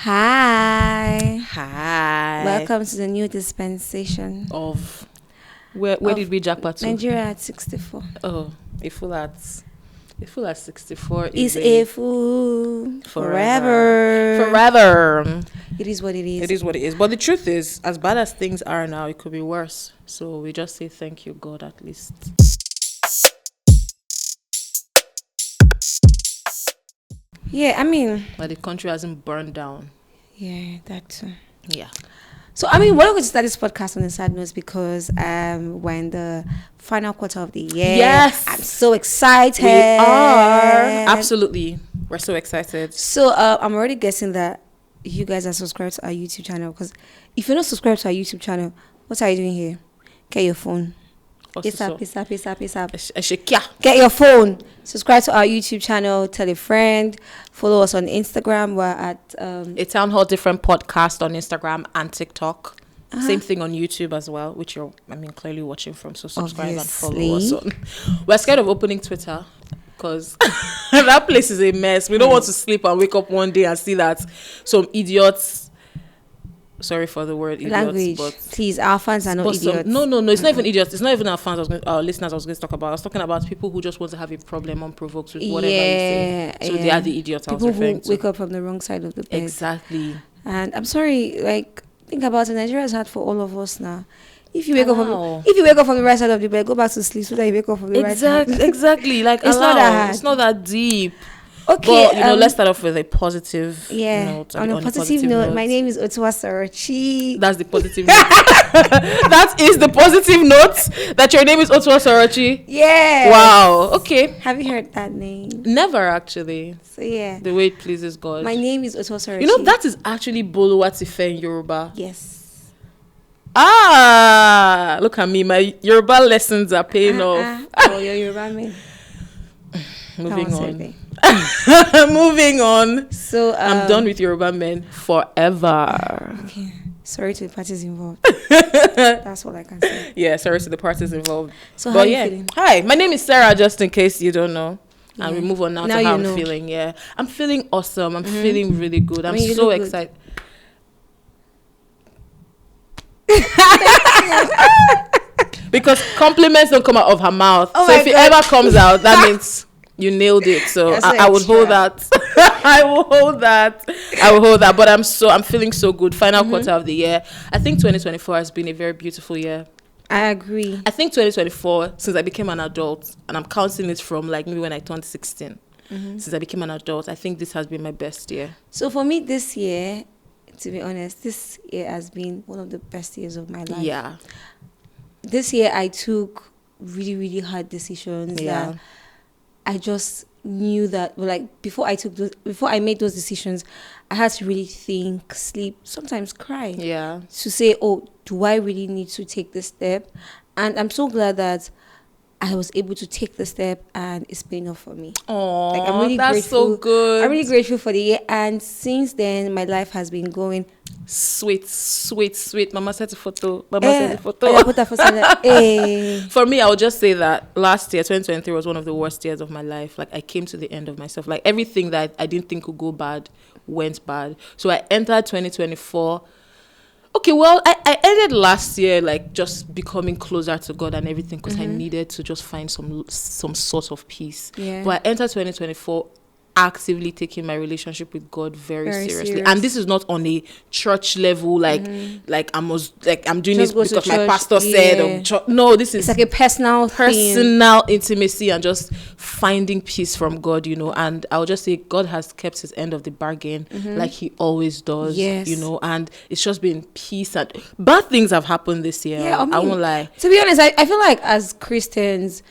Hi. Hi. Welcome to the new dispensation Of where did we jackpot to? Nigeria at 64. Oh, a fool at 64 Is a fool forever. It is what it is. It is what it is. But the truth is, as bad as things are now, it could be worse. So we just say thank you, God, at least. Yeah, I mean, But the country hasn't burned down. yeah, that too. Yeah. So, I mean, we're going to start this podcast on a sad note because we're in the final quarter of the year. Yes. I'm so excited. We are. Absolutely. We're so excited. So, I'm already guessing that you guys are subscribed to our YouTube channel, because if you're not subscribed to our YouTube channel, what are you doing here? Get your phone. Peace up. Get your phone. Subscribe to our YouTube channel. Tell a friend. Follow us on Instagram. We're at A Town Hall Different podcast on Instagram and TikTok. Same thing on YouTube as well, which you're, clearly watching from. So subscribe and follow us on. We're scared of opening Twitter because that place is a mess. We don't want to sleep and wake up one day and see that some idiots. Sorry for the word idiots, language. But please, our fans are not idiots. No. It's not even idiots. It's not even our fans. Our listeners. I was going to talk about. I was talking about people who just want to have a problem unprovoked with whatever you say. So they are the idiots. People I was referring who wake up from the wrong side of the bed. Exactly. And I'm sorry. Think about it. Nigeria is hard for all of us now. If you wake up from the right side of the bed, go back to sleep so that you wake up from the right side. Exactly. It's not that hard. It's not that deep. Okay, but let's start off with a positive note. On a positive note, my name is Otuwa Sorochi. That's the positive note. That is the positive note, that your name is Otuwa Sorochi. Yeah. Wow. Okay. Have you heard that name? Never, actually. So yeah. The way it pleases God. My name is Otuwa Sorochi. You know, that is actually Boluwatife in Yoruba. Yes. Look at me. My Yoruba lessons are paying off. Oh, you're Yoruba man. Moving on. So I'm done with Yoruba men forever. Okay. Sorry to the parties involved. That's all I can say. Yeah, sorry to the parties involved. So how are you feeling? Hi, my name is Sarah, just in case you don't know. Yeah. And we move on now to how I'm feeling. Yeah. I'm feeling awesome. I'm feeling really good. I'm so excited. Because compliments don't come out of her mouth. So if it ever comes out, that means you nailed it. So I would hold that. I will hold that. But I'm feeling so good. Final quarter of the year. I think 2024 has been a very beautiful year. I agree. I think 2024, since I became an adult, and I'm counting it from maybe when I turned 16, since I became an adult, I think this has been my best year. So for me this year, to be honest, this year has been one of the best years of my life. Yeah. This year I took really, really hard decisions that I just knew that, before I made those decisions, I had to really think, sleep, sometimes cry. Yeah. To say, do I really need to take this step? And I'm so glad that I was able to take the step and it's paying off for me. Oh, I'm really that's grateful. So good. I'm really grateful for the year. And since then, my life has been going sweet. Mama sent a photo. I put a photo. For me, I would just say that last year, 2023, was one of the worst years of my life. I came to the end of myself. Everything that I didn't think could go bad went bad. So I entered 2024. Okay, well, I ended last year just becoming closer to God and everything because I needed to just find some sort of peace. Yeah. But I entered 2024 actively taking my relationship with God very seriously. And this is not on a church level, I'm doing just this because my pastor said. No, this is it's a personal intimacy and just finding peace from God, And I'll just say God has kept his end of the bargain like he always does, and it's just been peace. And bad things have happened this year. Yeah, I won't lie. To be honest, I feel like as Christians,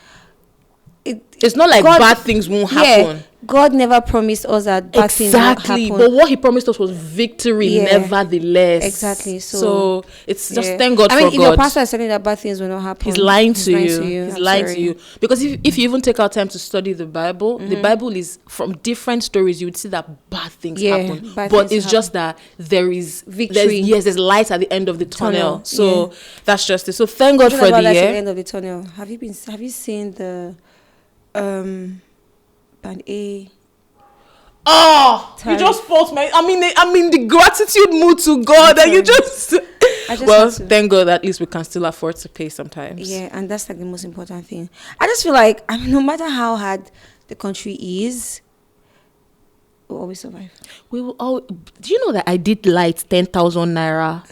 it's not like God, bad things won't happen. Yeah, God never promised us that bad things won't happen. But what he promised us was victory, nevertheless. Exactly. So it's just thank God for God. If your pastor is saying that bad things will not happen, he's lying to you. He's lying to you. Because if you even take out time to study the Bible, the Bible is from different stories. You would see that bad things happen. But it's just that there is victory. There's light at the end of the tunnel. So that's just it. So thank God for the year. At the end of the tunnel. Have you seen the Band A? Oh, you just fought my. I'm in the gratitude mood to God, and you just. Well, thank God at least we can still afford to pay sometimes. Yeah, and that's like the most important thing. I just feel like no matter how hard the country is, we'll always survive. We will all. Do you know that I did light 10,000 naira,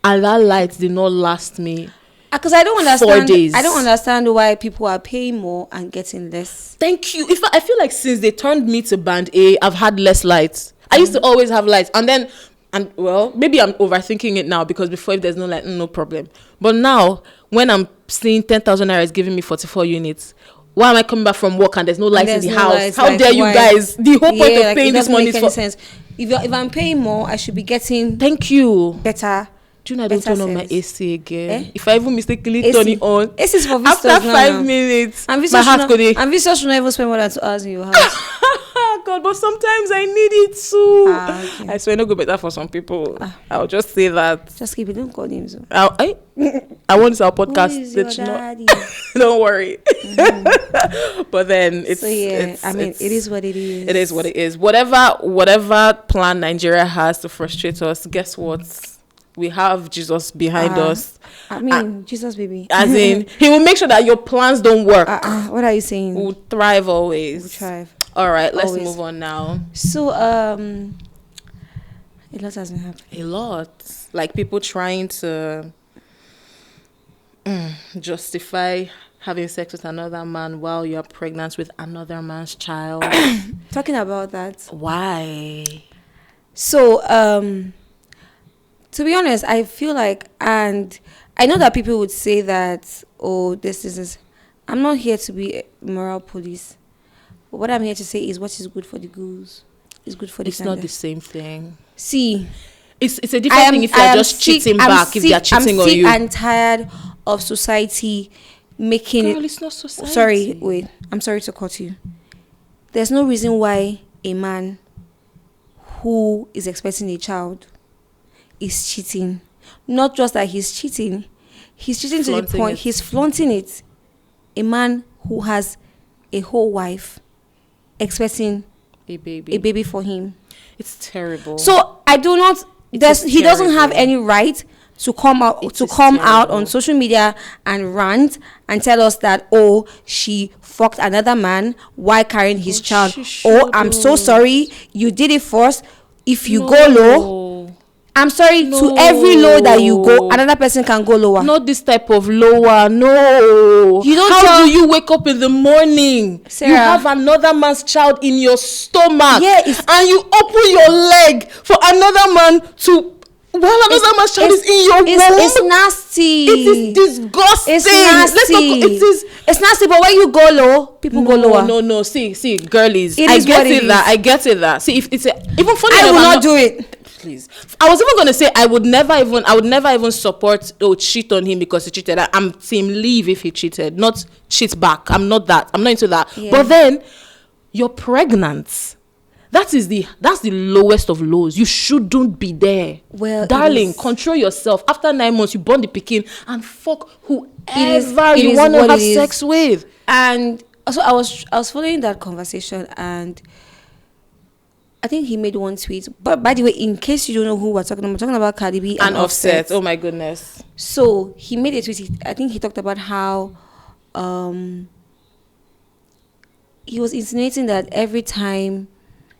and that light did not last me? Because I don't understand. 4 days. I don't understand why people are paying more and getting less. Thank you. I feel like since they turned me to band A, I've had less lights. I used to always have lights, maybe I'm overthinking it now, because before, if there's no light, no problem. But now, when I'm seeing 10,000 naira is giving me 44 units, why am I coming back from work and there's no light in the house? Lights, how dare you guys? The whole point of paying this money is for. Sense. If I'm paying more, I should be getting. Thank you. Better. Do you know I don't turn on my AC again? If I even mistakenly turn it on, AC is for visitors after 5 minutes, and my heart goes. And visitors should not even spend more than 2 hours in your house. God, but sometimes I need it too. Okay. I swear, no go better for some people. I'll just say that. Just keep it. Don't call names. I want this our podcast. Who is your daddy? Don't worry. But then it's. So yeah, it is what it is. It is what it is. Whatever plan Nigeria has to frustrate us, guess what? We have Jesus behind us. Jesus, baby. As in, he will make sure that your plans don't work. What are you saying? We'll thrive always. We'll thrive. All right, let's move on now. So, a lot has been happening. A lot. Like people trying to justify having sex with another man while you're pregnant with another man's child. Talking about that. Why? So, to be honest, I feel like, and I know that people would say that, this is. I'm not here to be a moral police. But what I'm here to say is what is good for the goose is good for the gander. It's not the same thing. See, it's a different thing if you're just cheating back, if they're cheating on you. I'm sick and tired of society making Girl, it's not society. Sorry, wait. I'm sorry to cut you. There's no reason why a man who is expecting a child is cheating. Not just that he's cheating to the point he's flaunting it. A man who has a whole wife expecting a baby for him. It's terrible. So I do not. He doesn't have any right to come out on social media and rant and tell us that she fucked another man while carrying his child. I'm so sorry, you did it first. If you go low, I'm sorry, to every low that you go, another person can go lower. Not this type of lower, no. You don't. How do you wake up in the morning? Sarah, you have another man's child in your stomach. Yeah, and you open your leg for another man to. While another man's child is in your womb. It's nasty. It is disgusting. It's nasty. It's nasty, but when you go low, people go lower. No. See, girlies. I get it that. See, if it's even funny. I will not do it. Please. I was even going to say I would never even support cheat on him because he cheated. I'm team leave if he cheated, not cheat back. I'm not into that. Yeah. But then you're pregnant. That's the lowest of lows. You shouldn't be there. Well, darling, control yourself. After 9 months, you born the pikin and fuck whoever you want to have sex with. And also, I was following that conversation and I think he made one tweet. But by the way, in case you don't know who we're talking about, I'm talking about Cardi B and Offset. Oh my goodness. So he made a tweet. I think he talked about how he was insinuating that every time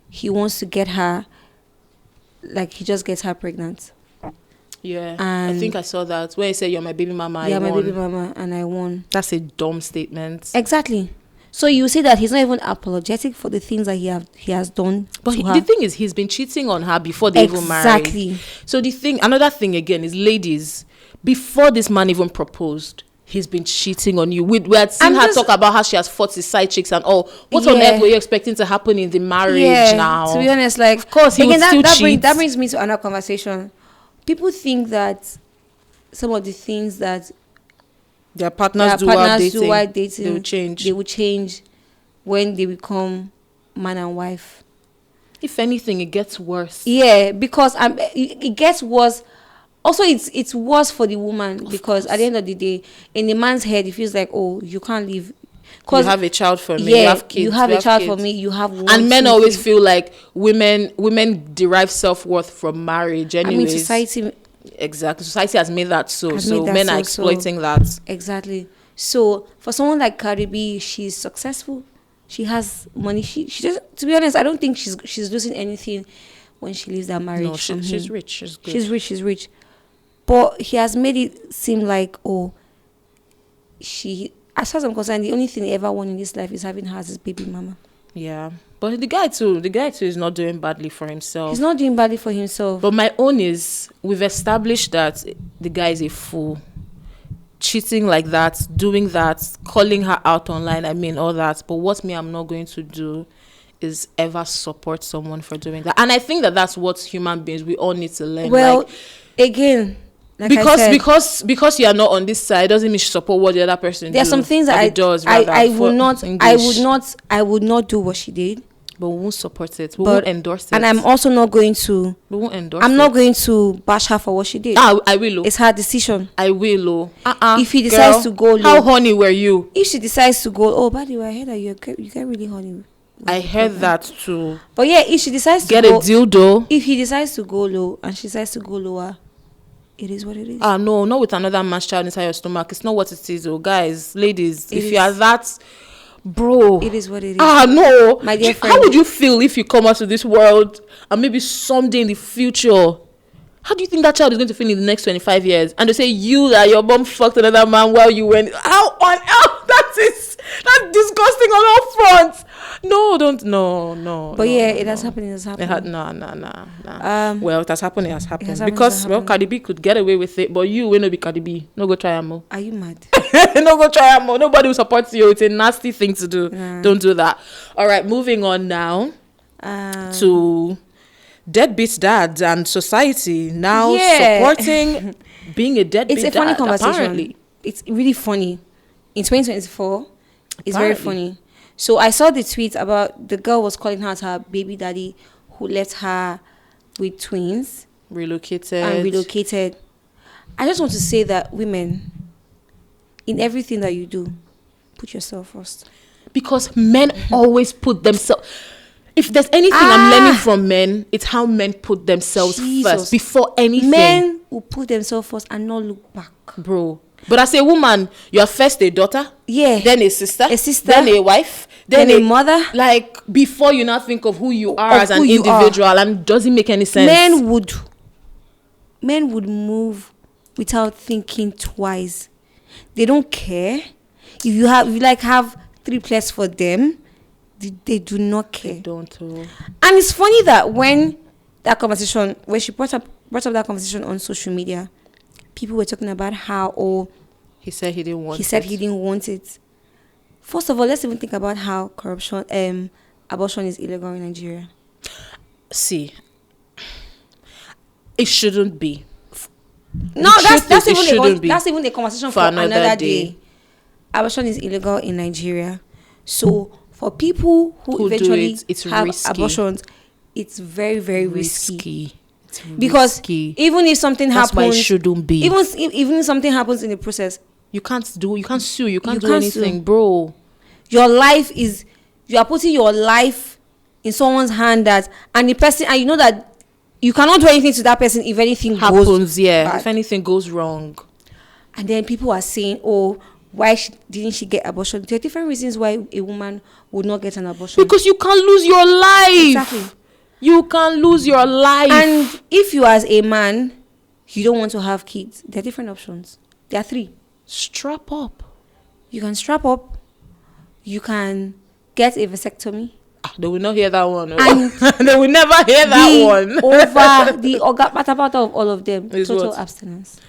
he wants to get her, like he just gets her pregnant. Yeah, and I think I saw that where he said, "You're my baby mama." Yeah, my baby mama, and I won. That's a dumb statement. Exactly. So you see that he's not even apologetic for the things that he has done. But the thing is, he's been cheating on her before they even married. Exactly. So another thing again is, ladies, before this man even proposed, he's been cheating on you. We had seen her talk about how she has fought his side chicks and all. What on earth were you expecting to happen in the marriage now? To be honest, like, of course, he would still cheat. That brings me to another conversation. People think that some of the things that their partners do while dating, they will change when they become man and wife. If anything, it gets worse. Yeah, because it gets worse. Also, it's worse for the woman because at the end of the day, in the man's head, he feels like, you can't leave You have a child for me. Yeah, you have kids. You have a child kids. for me. You have one. And men always feel like women derive self-worth from marriage. Anyways. I mean, society. Exactly. Society has made that so. So men are exploiting that. Exactly. So for someone like Cardi B, she's successful. She has money. She doesn't. To be honest, I don't think she's losing anything when she leaves that marriage. No, she's rich. She's good. She's rich. But he has made it seem like, as far as I'm concerned, the only thing he ever won in this life is having her as his baby mama. Yeah. But the guy too is not doing badly for himself. He's not doing badly for himself. But my own is, we've established that the guy is a fool. Cheating like that, doing that, calling her out online, I mean, all that. But what I'm not going to do is ever support someone for doing that. And I think that that's what human beings, we all need to learn. Well, again... Like because you are not on this side doesn't mean you support what the other person does. There are some things that I would not do what she did. But we won't support it. We won't endorse it. And I'm also not going to. We won't endorse it. I'm not going to bash her for what she did. I will. It's her decision. I will. If he decides to go low. How horny were you? If she decides to go, by the way, I heard that you get really horny. I heard that too. But yeah, if she decides to get a dildo. If he decides to go low and she decides to go lower, it is what it is. No, not with another man's child inside your stomach. It's not what it is, guys, ladies. If you are that, bro, it is what it is. No, my dear friend. How would you feel if you come out to this world and maybe someday in the future, how do you think that child is going to feel in the next 25 years? And they say your mom fucked another man while you went. How on earth? That's disgusting on all fronts. No, don't. No. But it has happened. It has happened. No. Well, it has happened. It has happened. Because Cardi B could get away with it, but you will not be Cardi B. No, go try ammo. Are you mad? No, go try ammo. Nobody will support you. It's a nasty thing to do. Don't do that. All right, moving on now to deadbeat dads and society now supporting being a deadbeat dad. It's a funny conversation. Apparently. It's really funny. In 2024, it's very funny. So I saw the tweet about the girl was calling out her baby daddy who left her with twins. Relocated. I just want to say that women, in everything that you do, put yourself first. Because men always put themselves... If there's anything I'm learning from men, it's how men put themselves first before anything. Men will put themselves first and not look back. Bro. But as a woman, you are first a daughter, then a sister, then a wife, then a mother. Like, before you now think of who you are as an individual, and it doesn't make any sense. Men would move without thinking twice. They don't care. If you have 3 plates for them, they do not care. They don't. And it's funny that when she brought up that conversation on social media, people were talking about how he said he didn't want it. First of all, let's even think about how abortion is illegal in Nigeria. See, it shouldn't be. No, that's even a conversation for another day. Abortion is illegal in Nigeria. So for people who eventually have abortions, it's very, very risky. Because even if something happens, why it shouldn't be. Even if something happens in the process, you can't sue, you can't do anything, bro. You are putting your life in someone's hand and the person, and you know that you cannot do anything to that person if anything happens. If anything goes wrong. And then people are saying, why didn't she get abortion? There are different reasons why a woman would not get an abortion. Because you can't lose your life. Exactly. You can lose your life. And if you as a man, you don't want to have kids, there are different options. There are 3. Strap up. You can strap up. You can get a vasectomy. They will not hear that one. And they will never hear that one. Over the part of all of them, total abstinence.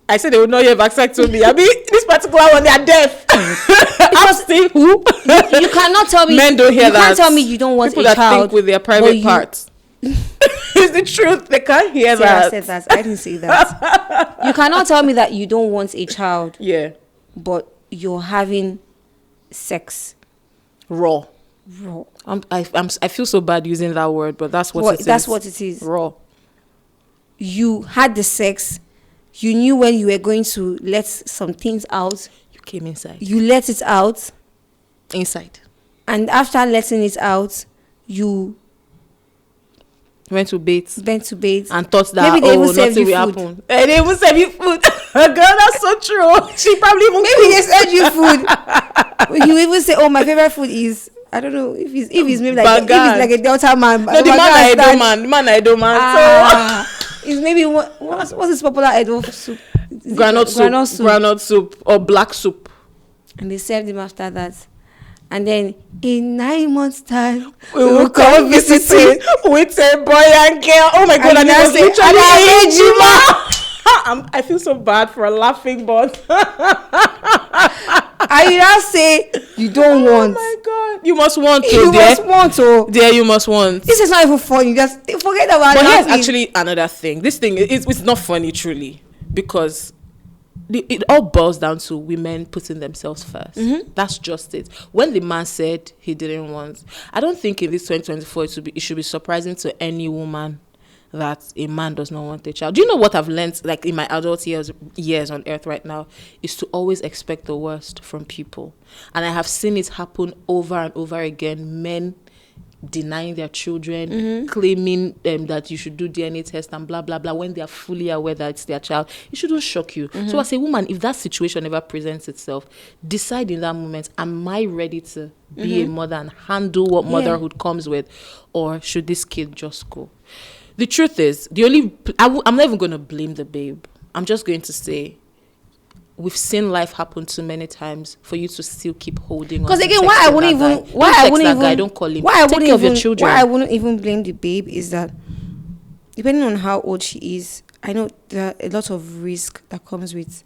I said they will not hear vasectomy. I mean, this particular one, they are deaf. Because who? You cannot tell me. Men don't hear that. You can't tell me you don't want people a child. People that think with their private parts. It's the truth. They can't hear that. I said that. I didn't say that. You cannot tell me that you don't want a child. Yeah. But you're having sex. Raw. I feel so bad using that word, but that's what it is. That's what it is. Raw. You had the sex. You knew when you were going to let some things out. Came inside. You let it out. Inside. And after letting it out, you went to bait. And thought that, maybe they even served nothing you will food. happen. And they even serve you food. Girl, that's so true. She probably even maybe they served you food. You even say, oh, my favorite food is, I don't know, if it's maybe like if it's like a Delta man. No, the man I do man. So it's maybe what's this popular Edo soup? Granite soup or black soup. And they served him after that. And then in 9 months' time, we will come visiting with a boy and girl. Oh my God! And I was literally I feel so bad for laughing, but I now say you don't want. Oh my God! You must want to. You must want to. There, you must want. This is not even funny. Just forget about it. But here's actually another thing. This thing it's not funny, truly, because it all boils down to women putting themselves first. Mm-hmm. That's just it. When the man said he didn't want, I don't think in this 2024 it should be surprising to any woman that a man does not want a child. Do you know what I've learned, like in my adult years on earth right now, is to always expect the worst from people. And I have seen it happen over and over again. Men denying their children, mm-hmm. claiming that you should do DNA test and blah blah blah when they are fully aware that it's their child. It shouldn't shock you. Mm-hmm. So as a woman, if that situation ever presents itself, decide in that moment, am I ready to be a mother and handle what motherhood comes with, or should this kid just go? The truth is, I'm not even going to blame the babe. I'm just going to say, we've seen life happen too many times for you to still keep holding on. Because again, why I wouldn't even don't call him. Take care of your children. Why I wouldn't even blame the babe is that depending on how old she is, I know there are a lot of risk that comes with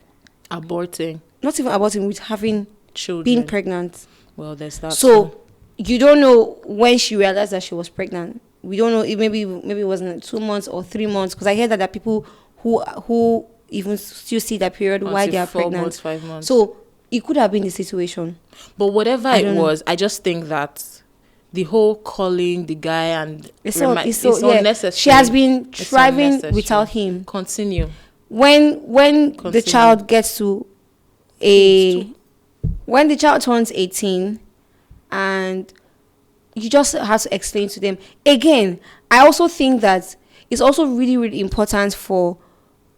aborting. Not even aborting, with having children, being pregnant. Well, there's that. So you don't know when she realized that she was pregnant. We don't know. Maybe it wasn't 2 months or 3 months. Because I heard that there are people who even still see that period while they are 4 pregnant. months, 5 months. So it could have been the situation. But whatever it was, I just think that the whole calling the guy and it's unnecessary. She has been thriving without him. Continue. When the child gets to when the child turns 18, and you just have to explain to them. Again, I also think that it's also really, really important for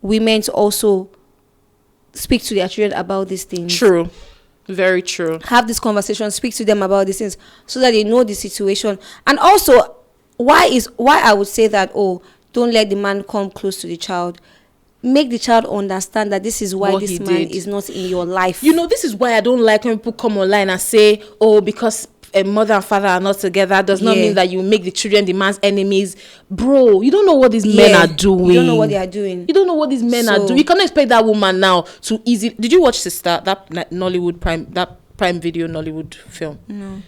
women to also speak to their children about these things. True. Very true. Have this conversation, speak to them about these things so that they know the situation. And also, why I would say that, don't let the man come close to the child. Make the child understand that this is why this man is not in your life. You know, this is why I don't like when people come online and say, because a mother and father are not together does not mean that you make the children the man's enemies. Bro, you don't know what these men are doing. You don't know what they are doing. You don't know what these men are doing. You cannot expect that woman now to easily... Did you watch Sister, that Prime Video Nollywood film? No.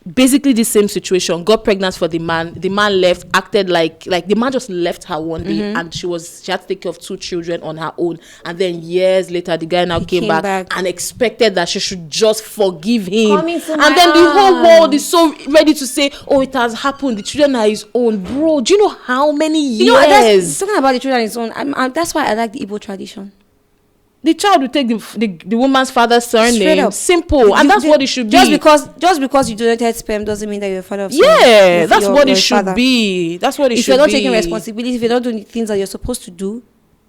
Basically the same situation. Got pregnant for the man. The man left, acted like the man just left her one day, and she had to take care of 2 children on her own. And then years later, the guy now came back and expected that she should just forgive him. And then the whole world is so ready to say, it has happened. The children are his own. Bro, do you know how many years? Talking about the children his own, that's why I like the Igbo tradition. The child will take the woman's father's surname. Simple. And that's what it should be. Just because you donated sperm doesn't mean that you're a father of sperm. Yeah, that's what it should be. That's what it should be. If you're not taking responsibility, if you're not doing the things that you're supposed to do,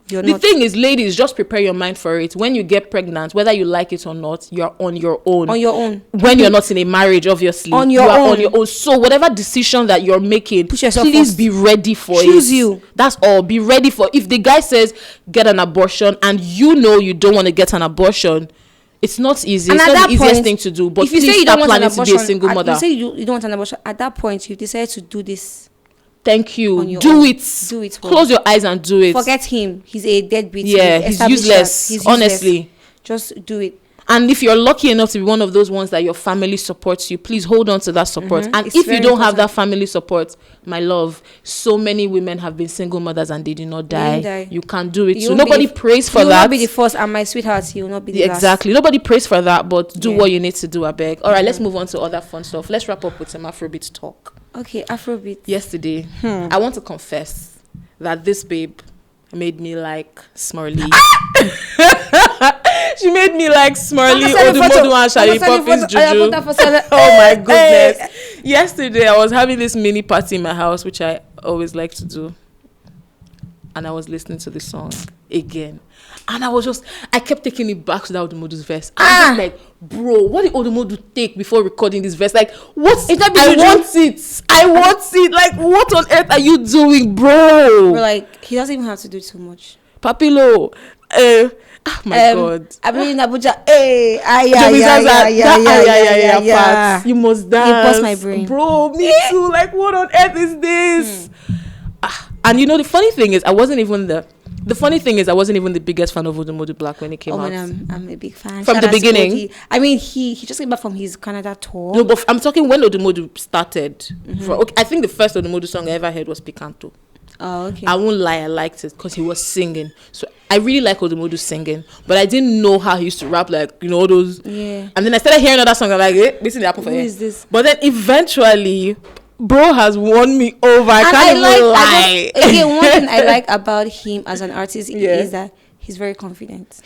you're not. The thing is, ladies, just prepare your mind for it. When you get pregnant, whether you like it or not, you're on your own. On your own. When you're not in a marriage, obviously. On your own. So whatever decision that you're making, please first. be ready for it. Choose you. That's all. Be ready for it. If the guy says, get an abortion, and you know you don't want to get an abortion, it's not easy. It's not the easiest thing to do. But if you say you don't want an abortion, to be a single mother. You say you don't want an abortion, at that point, you decide to do this. Thank you. Do it. Close your eyes and do it. Forget him. He's a deadbeat. Yeah, he's useless. Honestly. Just do it. And if you're lucky enough to be one of those ones that your family supports you, please hold on to that support. And if you don't have that family support, my love, so many women have been single mothers and they did not die. You can do it too. Nobody prays for that. You will not be the first, and my sweetheart, you will not be the last. Exactly. Nobody prays for that, but do what you need to do, I beg. All right, let's move on to other fun stuff. Let's wrap up with some Afrobeats talk. Okay, Afrobeats. Yesterday, I want to confess that this babe made me like Smurley. She made me like Smurly, Odumodu, and Shali Poppy's Juju. Oh my goodness. Yesterday, I was having this mini party in my house, which I always like to do. And I was listening to the song again. And I kept taking it back to that Odumodu's verse. I was like, bro, what did Odumodu take before recording this verse? Like, what? I want it. Like, what on earth are you doing, bro? We're like, he doesn't even have to do too much. Papilo, oh my God. I mean, Abuja, yeah. You must dance. You bust my brain. Bro, me too. Like, what on earth is this? And you know, the funny thing is, I wasn't even the biggest fan of Odumodu Black when it came out. I'm a big fan. From the beginning. I mean, he just came back from his Canada tour. No, but I'm talking when Odumodu started. Mm-hmm. I think the first Odumodu song I ever heard was Picanto. Oh, okay. I won't lie, I liked it because he was singing. So I really like Odumodu singing, but I didn't know how he used to rap, like, you know, all those. Yeah. And then I started hearing other songs. I'm like, this is the apple for Who is this? But then eventually, bro has won me over. I can't even lie. Again, one thing I like about him as an artist is that he's very confident.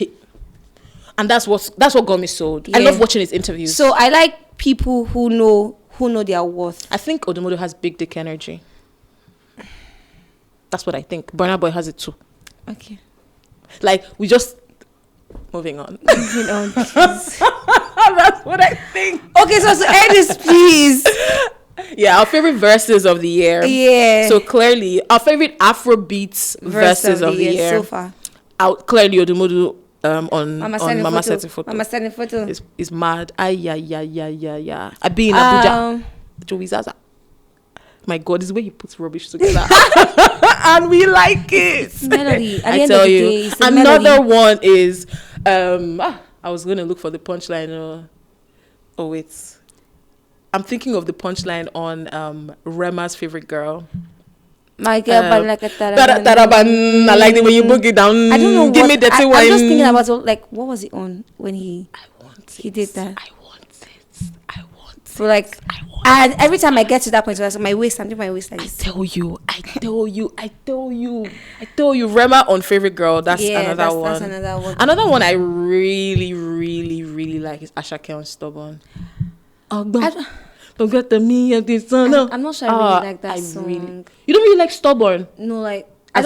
And that's what got me sold. I love watching his interviews. So I like people who know their worth. I think Odumodu has big dick energy. That's what I think. Burna Boy has it too. Okay. Like, we just... Moving on. Moving on, please. That's what I think. Okay, so to end this, please. Yeah, our favorite verses of the year. Yeah. So clearly, our favorite Afrobeats verses of the year. So far. Clearly, Odumodu on Mama Setting Photo. Mama Setting Photo. Is mad. I be in Abuja. Joey Zaza. My God, this is where he puts rubbish together. And we like it. It's melody. I tell you. Another one is, I was going to look for the punchline. Oh, wait. I'm thinking of the punchline on Rema's favorite girl. My girl, but like a taraban. I like the way you book it down. I don't know. Give me the thing. I'm just thinking about what was it on when he did that? I want it. So like, and every time I get to that point, so my waist, I'm doing my waist like this. I tell you. Rema on favorite girl. That's another one. That's another one. Another one I really, really, really like is Ashake on Stubborn. Don't get the me and this song. I'm not sure I really like that song. You don't really like Stubborn? No, like I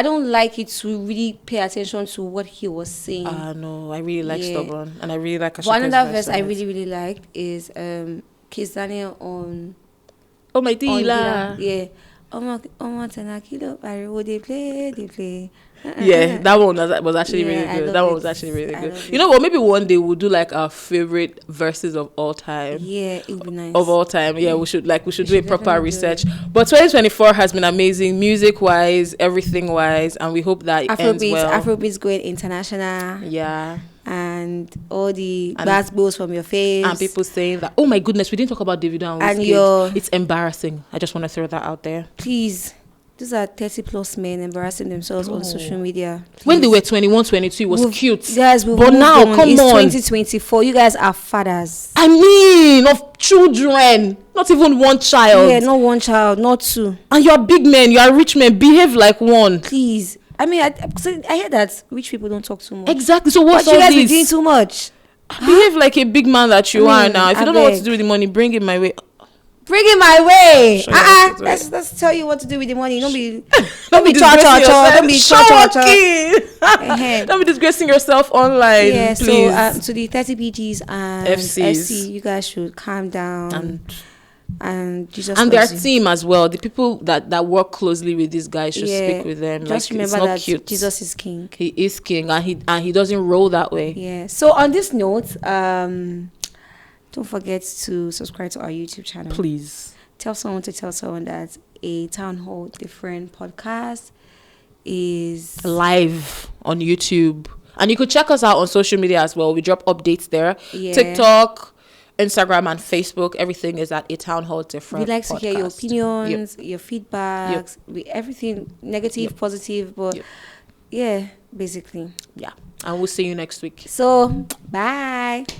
don't like it to really pay attention to what he was saying. No, I really like Stubborn, and I really like Ashake's One other verse I really, really liked is Kiss Daniel on Oh My Dila. Yeah. They play. Yeah, that one was actually really good. That one was actually really good. You know what? Maybe one day we'll do like our favorite verses of all time. Yeah, it would be nice. Of all time. Yeah, we should do a proper research. But 2024 has been amazing, music wise, everything wise, and we hope that it ends well. Afrobeats going international. Yeah. And all the basketballs from your face. And people saying that, oh my goodness, we didn't talk about Davido and Wizkid. It's embarrassing. I just want to throw that out there. Please. These are 30+ men embarrassing themselves on social media. Please. When they were 21, 22, it was cute. Guys, but now, come on. It's 2024. You guys are fathers. I mean, of children. Not even one child. Yeah, not one child, not two. And you're big men, you're rich men. Behave like one. Please. I mean, I hear that rich people don't talk too much. Exactly. So what's all this? But you guys be doing too much. Behave like a big man that you are now. If you don't know what to do with the money, bring it my way. Bring it my way. Let's tell you what to do with the money. Don't be Don't be disgracing yourself online. Yeah, please. So to the 30 BGs and FC, you guys should calm down. And Jesus and their team as well. The people that work closely with these guys should speak with them. Just remember that cute. Jesus is king. He is king, and he doesn't roll that way. Yeah. So on this note, don't forget to subscribe to our YouTube channel. Please. Tell someone that a Town Hall Different podcast is live on YouTube. And you could check us out on social media as well. We drop updates there. Yeah. TikTok, Instagram, and Facebook. Everything is at a Town Hall Different. We'd like to hear your opinions, your feedbacks, everything negative, positive, but yeah, basically. Yeah. And we'll see you next week. So, bye.